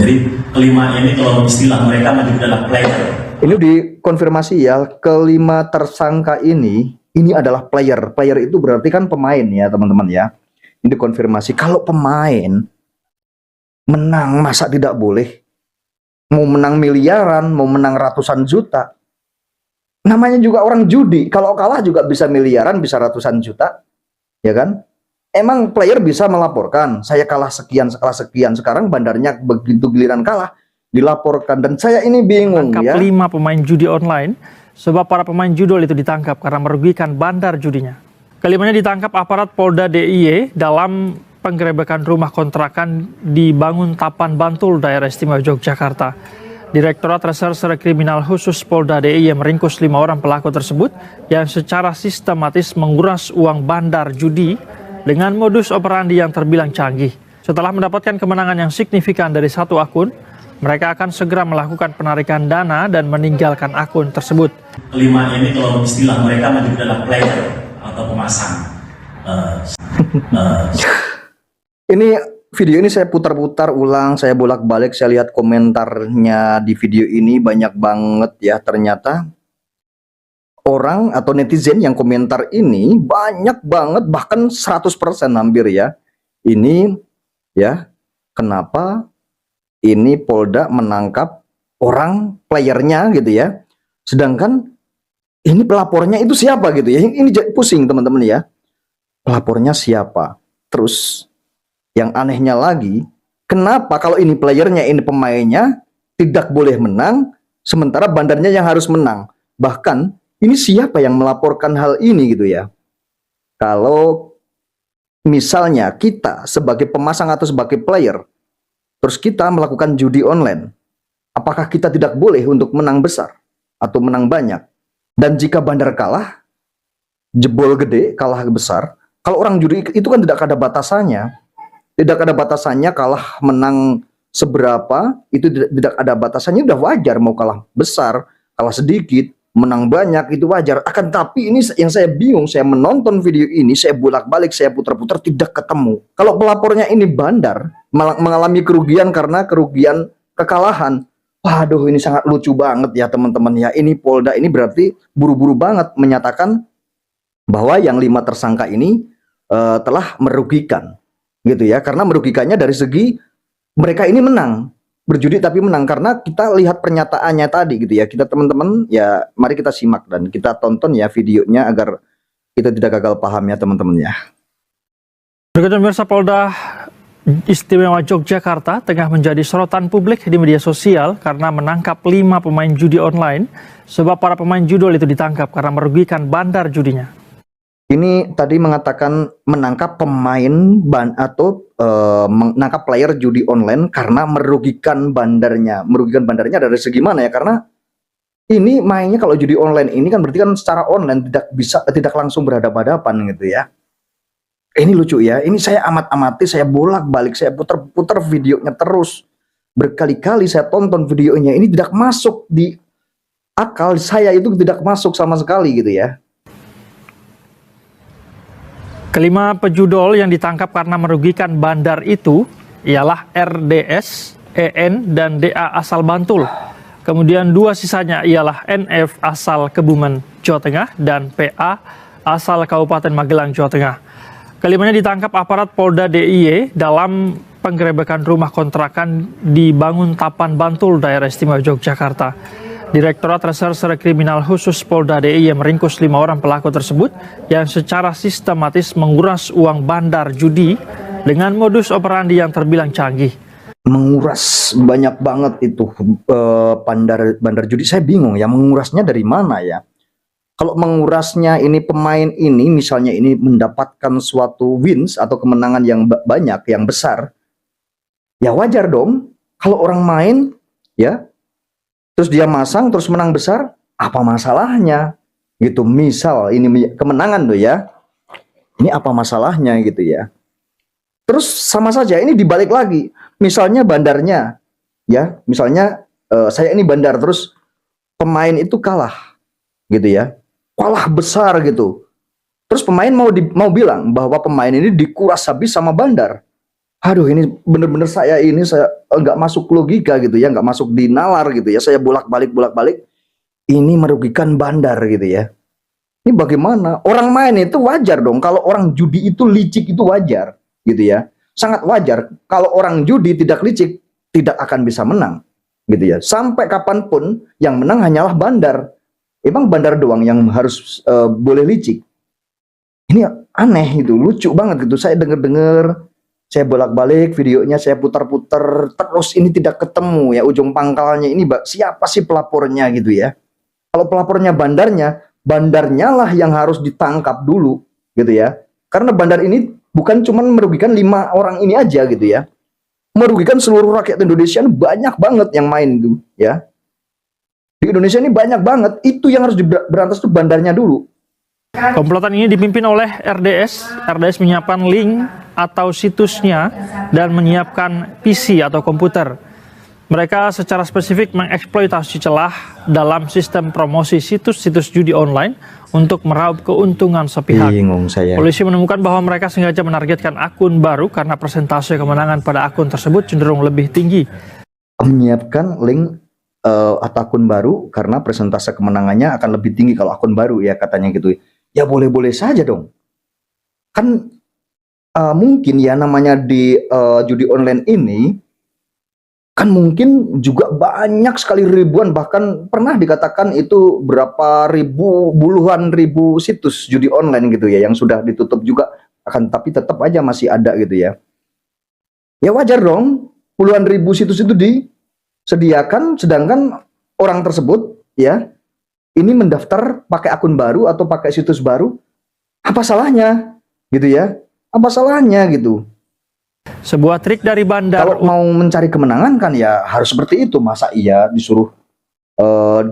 Jadi kelima ini kalau istilah mereka menyebut adalah player. Ini dikonfirmasi ya, kelima tersangka ini adalah player. Player itu berarti kan pemain ya teman-teman ya. Ini dikonfirmasi kalau pemain menang masa tidak boleh? Mau menang miliaran, mau menang ratusan juta. Namanya juga orang judi. Kalau kalah juga bisa miliaran, bisa ratusan juta. Ya kan? Emang player bisa melaporkan, saya kalah sekian, sekarang bandarnya begitu giliran kalah, dilaporkan. Dan saya ini bingung ya. 5 pemain judi online, sebab para pemain judol itu ditangkap karena merugikan bandar judinya. Kelimanya ditangkap aparat Polda DIY dalam penggerebekan rumah kontrakan di Banguntapan, Bantul, Daerah Istimewa Yogyakarta. Direktorat Reserse Kriminal Khusus Polda DIY meringkus 5 orang pelaku tersebut yang secara sistematis menguras uang bandar judi dengan modus operandi yang terbilang canggih. Setelah mendapatkan kemenangan yang signifikan dari satu akun, mereka akan segera melakukan penarikan dana dan meninggalkan akun tersebut. Kelima ini kalau istilah mereka menyebut adalah player atau pemasang. Ini video ini saya putar-putar ulang, saya bolak-balik, saya lihat komentarnya di video ini banyak banget ya. Ternyata orang atau netizen yang komentar ini banyak banget, bahkan 100% hampir ya. Ini ya, kenapa ini Polda menangkap orang playernya gitu ya. Sedangkan ini pelapornya itu siapa gitu ya. Ini pusing teman-teman ya. Pelapornya siapa? Terus yang anehnya lagi, kenapa kalau ini playernya, ini pemainnya tidak boleh menang, sementara bandarnya yang harus menang? Bahkan ini siapa yang melaporkan hal ini gitu ya? Kalau misalnya kita sebagai pemasang atau sebagai player, terus kita melakukan judi online, apakah kita tidak boleh untuk menang besar atau menang banyak? Dan jika bandar kalah, jebol gede, kalah besar, kalau orang judi itu kan tidak ada batasannya. Tidak ada batasannya, kalah menang seberapa, itu tidak ada batasannya, udah wajar mau kalah besar, kalah sedikit, menang banyak itu wajar. Akan tapi ini yang saya bingung, saya menonton video ini, saya bolak-balik, saya putar-putar tidak ketemu. Kalau pelapornya ini bandar mengalami kerugian karena kerugian kekalahan, waduh ini sangat lucu banget ya teman-teman ya. Ini Polda ini berarti buru-buru banget menyatakan bahwa yang 5 tersangka ini telah merugikan gitu ya, karena merugikannya dari segi mereka ini menang berjudi tapi menang, karena kita lihat pernyataannya tadi gitu ya. Kita teman-teman ya, mari kita simak dan kita tonton ya videonya agar kita tidak gagal paham ya teman-teman ya. Berikutnya pemirsa, Polda Istimewa Yogyakarta tengah menjadi sorotan publik di media sosial karena menangkap 5 pemain judi online, sebab para pemain judol itu ditangkap karena merugikan bandar judinya. Ini tadi mengatakan menangkap pemain menangkap player judi online karena merugikan bandarnya. Merugikan bandarnya dari segi mana ya? Karena ini mainnya kalau judi online ini kan berarti kan secara online tidak langsung berhadapan-hadapan gitu ya. Ini lucu ya. Ini saya amati, saya bolak-balik, saya putar-putar videonya terus. Berkali-kali saya tonton videonya. Ini tidak masuk di akal saya, itu tidak masuk sama sekali gitu ya. Kelima pejudol yang ditangkap karena merugikan bandar itu ialah RDS, EN, dan DA asal Bantul. Kemudian 2 sisanya ialah NF asal Kebumen, Jawa Tengah, dan PA asal Kabupaten Magelang, Jawa Tengah. Kelimanya ditangkap aparat Polda DIY dalam penggerebekan rumah kontrakan di Banguntapan, Bantul, Daerah Istimewa Yogyakarta. Direktorat Reserse Kriminal Khusus Polda DIY meringkus 5 orang pelaku tersebut yang secara sistematis menguras uang bandar judi dengan modus operandi yang terbilang canggih. Menguras banyak banget itu bandar judi, saya bingung ya, mengurasnya dari mana ya? Kalau mengurasnya ini pemain ini misalnya ini mendapatkan suatu wins atau kemenangan yang banyak, yang besar, ya wajar dong kalau orang main ya, terus dia masang terus menang besar, apa masalahnya gitu? Misal ini kemenangan tuh ya, ini apa masalahnya gitu ya? Terus sama saja ini dibalik lagi, misalnya bandarnya ya, misalnya saya ini bandar terus pemain itu kalah gitu ya, kalah besar gitu. Terus pemain mau bilang bahwa pemain ini dikuras habis sama bandar. Aduh, ini bener-bener saya nggak masuk logika gitu ya, nggak masuk di nalar gitu ya. Saya bolak-balik. Ini merugikan bandar gitu ya. Ini bagaimana? Orang main itu wajar dong. Kalau orang judi itu licik itu wajar gitu ya. Sangat wajar. Kalau orang judi tidak licik tidak akan bisa menang gitu ya. Sampai kapanpun yang menang hanyalah bandar. Emang bandar doang yang harus boleh licik. Ini aneh gitu, lucu banget gitu. Saya denger-denger, saya bolak-balik videonya, saya putar-putar terus ini tidak ketemu ya ujung pangkalnya. Ini siapa sih pelapornya gitu ya. Kalau pelapornya bandarnya lah yang harus ditangkap dulu gitu ya. Karena bandar ini bukan cuma merugikan 5 orang ini aja gitu ya. Merugikan seluruh rakyat Indonesia, banyak banget yang main gitu ya. Di Indonesia ini banyak banget, itu yang harus diberantas tuh bandarnya dulu. Komplotan ini dipimpin oleh RDS. RDS menyiapkan link atau situsnya dan menyiapkan PC atau komputer. Mereka secara spesifik mengeksploitasi celah dalam sistem promosi situs-situs judi online untuk meraup keuntungan sepihak. Bingung saya. Polisi menemukan bahwa mereka sengaja menargetkan akun baru karena persentase kemenangan pada akun tersebut cenderung lebih tinggi. Menyiapkan link atau akun baru karena persentase kemenangannya akan lebih tinggi kalau akun baru ya katanya gitu. Ya boleh-boleh saja dong. Kan mungkin ya namanya di judi online ini kan mungkin juga banyak sekali ribuan, bahkan pernah dikatakan itu berapa ribu, puluhan ribu situs judi online gitu ya yang sudah ditutup juga, akan tapi tetap aja masih ada gitu ya. Ya wajar dong puluhan ribu situs itu disediakan, sedangkan orang tersebut ya ini mendaftar pakai akun baru atau pakai situs baru, apa salahnya gitu ya, apa salahnya gitu. Sebuah trik dari bandar. Kalau mau mencari kemenangan kan ya harus seperti itu. Masa iya disuruh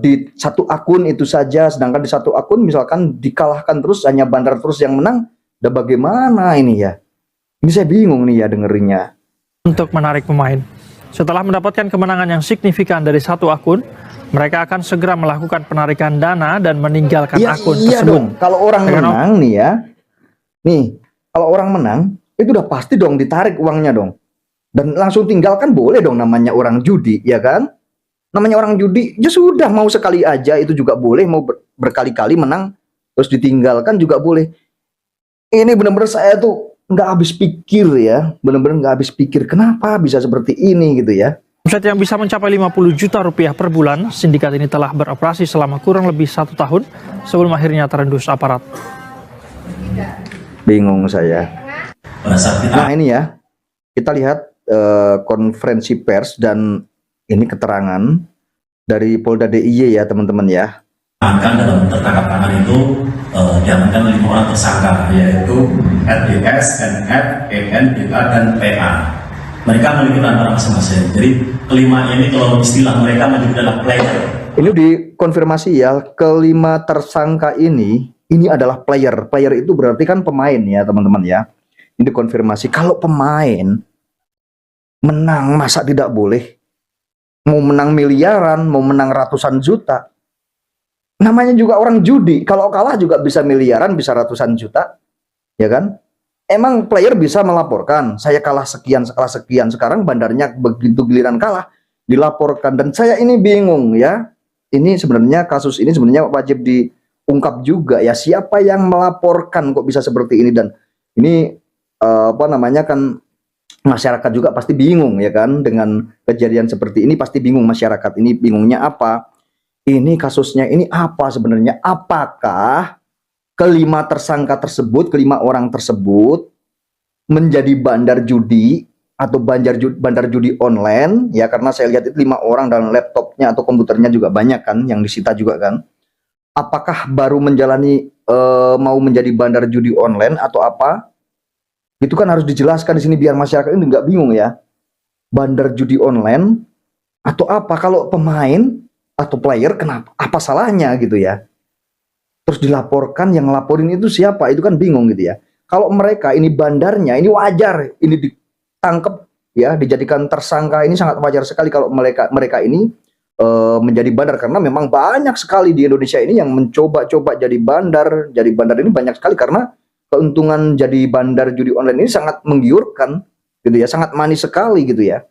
di satu akun itu saja, sedangkan di satu akun misalkan dikalahkan terus, hanya bandar terus yang menang. Udah bagaimana ini ya? Ini saya bingung nih ya dengerinnya. Untuk menarik pemain. Setelah mendapatkan kemenangan yang signifikan dari satu akun, mereka akan segera melakukan penarikan dana dan meninggalkan akun iya tersebut. Dong. Kalau orang menang nih ya, kalau orang menang itu udah pasti dong ditarik uangnya dong, dan langsung tinggalkan boleh dong, namanya orang judi ya kan, namanya orang judi ya sudah, mau sekali aja itu juga boleh, mau berkali-kali menang terus ditinggalkan juga boleh. Ini benar-benar saya tuh nggak habis pikir ya, benar-benar nggak habis pikir kenapa bisa seperti ini gitu ya. Omset yang bisa mencapai 50 juta rupiah per bulan, sindikat ini telah beroperasi selama kurang lebih 1 tahun sebelum akhirnya terendus aparat. Bingung saya. Nah ini ya, kita lihat konferensi pers dan ini keterangan dari Polda DIY ya teman-teman ya. Dalam tertangkap tangan itu diamankan 5 orang tersangka, yaitu RDS, NF, EN, DA, dan PA. Mereka memiliki peran masing-masing. Jadi kelima ini kalau istilah mereka menyebut adalah player. Ini dikonfirmasi ya, kelima tersangka ini adalah player. Player itu berarti kan pemain ya teman-teman ya. Ini dikonfirmasi kalau pemain menang masa tidak boleh, mau menang miliaran, mau menang ratusan juta, namanya juga orang judi, kalau kalah juga bisa miliaran, bisa ratusan juta ya kan. Emang player bisa melaporkan saya kalah sekian, sekarang bandarnya begitu giliran kalah dilaporkan. Dan saya ini bingung ya, ini sebenarnya kasus ini sebenarnya wajib diungkap juga ya, siapa yang melaporkan kok bisa seperti ini. Dan ini kan masyarakat juga pasti bingung ya kan, dengan kejadian seperti ini pasti bingung masyarakat. Ini bingungnya apa? Ini kasusnya ini apa sebenarnya? Apakah kelima tersangka tersebut, kelima orang tersebut menjadi bandar judi atau bandar judi online ya? Karena saya lihat itu 5 orang dan laptopnya atau komputernya juga banyak kan yang disita juga kan. Apakah baru menjalani mau menjadi bandar judi online atau apa? Itu kan harus dijelaskan di sini biar masyarakat ini nggak bingung ya. Bandar judi online atau apa? Kalau pemain atau player, kenapa? Apa salahnya gitu ya? Terus dilaporkan, yang ngelaporin itu siapa? Itu kan bingung gitu ya. Kalau mereka ini bandarnya, ini wajar, ini ditangkap ya, dijadikan tersangka, ini sangat wajar sekali kalau mereka ini menjadi bandar, karena memang banyak sekali di Indonesia ini yang mencoba-coba jadi bandar. Jadi bandar ini banyak sekali karena keuntungan jadi bandar judi online ini sangat menggiurkan gitu ya, sangat manis sekali gitu ya.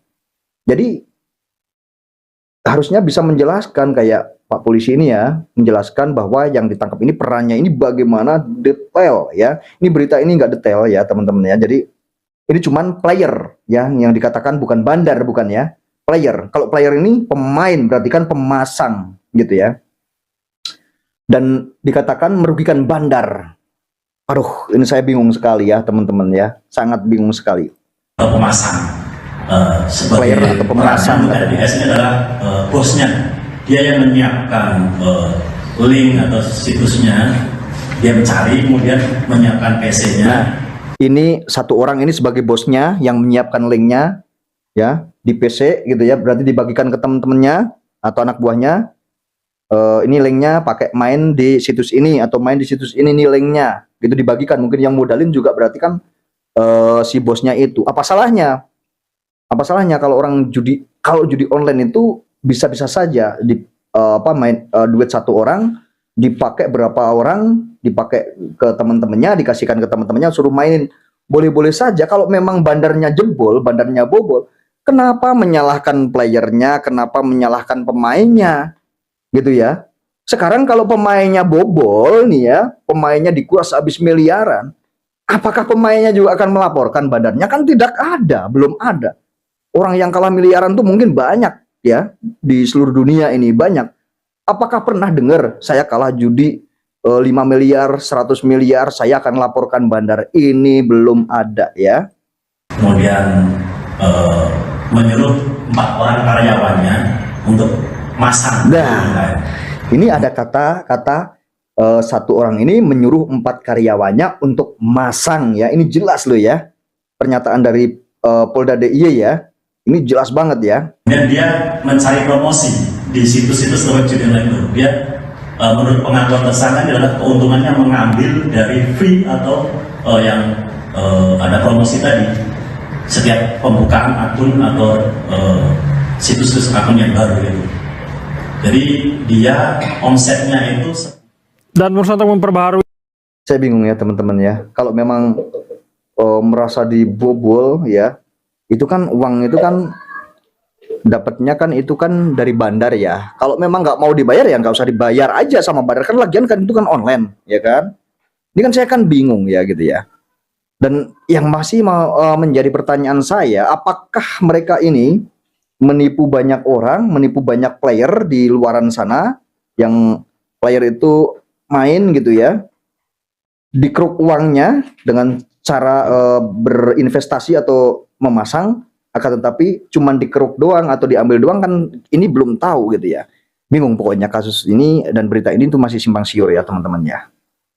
Jadi harusnya bisa menjelaskan kayak Pak polisi ini ya, menjelaskan bahwa yang ditangkap ini perannya ini bagaimana detail ya. Ini berita ini nggak detail ya teman-teman ya. Jadi ini cuman player ya, yang dikatakan bukan bandar, bukan ya. Player. Kalau player ini pemain, berarti kan pemasang gitu ya. Dan dikatakan merugikan bandar. Aduh, ini saya bingung sekali ya teman-teman ya. Sangat bingung sekali. Pemasang Player sebagai atau pemasang. RDS ini adalah bosnya. Dia yang menyiapkan link atau situsnya, dia mencari, kemudian menyiapkan PC-nya. Nah, ini satu orang ini sebagai bosnya yang menyiapkan linknya ya di PC gitu ya, berarti dibagikan ke teman-temannya atau anak buahnya. Ini linknya pakai main di situs ini atau main di situs ini, nih linknya gitu dibagikan. Mungkin yang modalin juga berarti kan si bosnya itu. Apa salahnya? Apa salahnya kalau orang judi, kalau judi online itu bisa-bisa saja di main duit satu orang dipakai berapa orang, dipakai ke teman-temannya, dikasihkan ke teman-temannya, suruh mainin. Boleh-boleh saja. Kalau memang bandarnya jebol, bandarnya bobol, kenapa menyalahkan playernya, kenapa menyalahkan pemainnya gitu ya. Sekarang kalau pemainnya bobol nih ya, pemainnya dikuras habis miliaran, apakah pemainnya juga akan melaporkan bandarnya? Kan tidak ada, belum ada. Orang yang kalah miliaran tuh mungkin banyak ya, di seluruh dunia ini banyak. Apakah pernah dengar saya kalah judi 5 miliar, 100 miliar, saya akan laporkan bandar? Ini belum ada ya. Kemudian menyuruh 4 orang karyawannya untuk masang. Nah, ini ada kata-kata satu orang ini menyuruh 4 karyawannya untuk masang ya. Ini jelas loh ya, pernyataan dari Polda DIY ya. Ini jelas banget ya. Dan dia mencari promosi di situs-situs tempat judi online itu. Dia menurut pengakuan tersangka ini adalah keuntungannya mengambil dari fee atau yang ada promosi tadi. Setiap pembukaan akun atau situs-situs akun yang baru itu. Jadi dia omsetnya itu. Dan berusaha untuk memperbaharui. Saya bingung ya teman-teman ya. Kalau memang merasa dibobol ya, itu kan uang itu kan dapatnya kan itu kan dari bandar ya. Kalau memang nggak mau dibayar ya nggak usah dibayar aja sama bandar, kan lagian kan itu kan online ya kan. Ini kan saya kan bingung ya gitu ya. Dan yang masih menjadi pertanyaan saya, apakah mereka ini menipu banyak orang, menipu banyak player di luaran sana, yang player itu main gitu ya, dikeruk uangnya dengan cara berinvestasi atau memasang, akan tetapi cuman dikeruk doang atau diambil doang, kan ini belum tahu gitu ya. Bingung pokoknya kasus ini dan berita ini tuh masih simpang siur ya teman-teman ya.